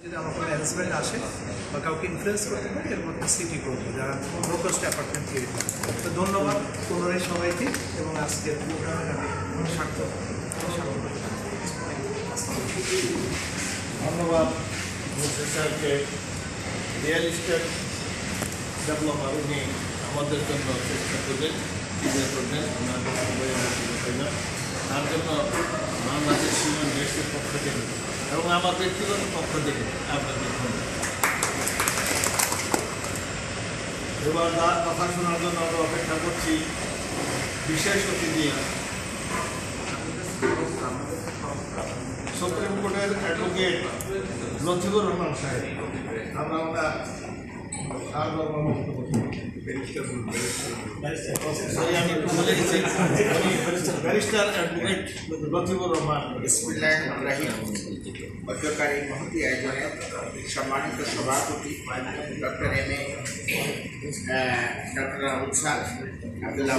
যদি আমার কোনো অ্যারেঞ্জমেন্ট আসে বা কাউকে ইনফ্লুয়েন্স করতে পারি এর মধ্যে সিটি করবো যারা লো কস্ট অ্যাপার্টমেন্ট তৈরি করে। তো ধন্যবাদ পুনরায় সবাইকে এবং আজকের প্রোগ্রামের আমি স্বাগত। ধন্যবাদ স্যারকে। রিয়েল এস্টেট ডেভেলপার উনি আমাদের জন্য চেষ্টা করবেন, করবেন তার জন্য বাংলাদেশ হিউম্যান রাইটসের পক্ষ থেকে এবং আমার ব্যক্তিগত পক্ষ থেকে আপনাদের ধন্যবাদ। এবার তার কথা শোনার জন্য আমরা অপেক্ষা করছি বিশেষ অতিথি সুপ্রিম কোর্টের অ্যাডভোকেট লতিফুর রহমান সাহেব। আমরা আমি বলে গেছি ব্যারিস্টার অ্যাডভোকেট লতিফুর রহমান। বিসমিল্লাহির রহিম। মধ্যকারী মহতী আয়োজনে সম্মানিত সভাপতি doctor M A doctor Abul Saad Abdullah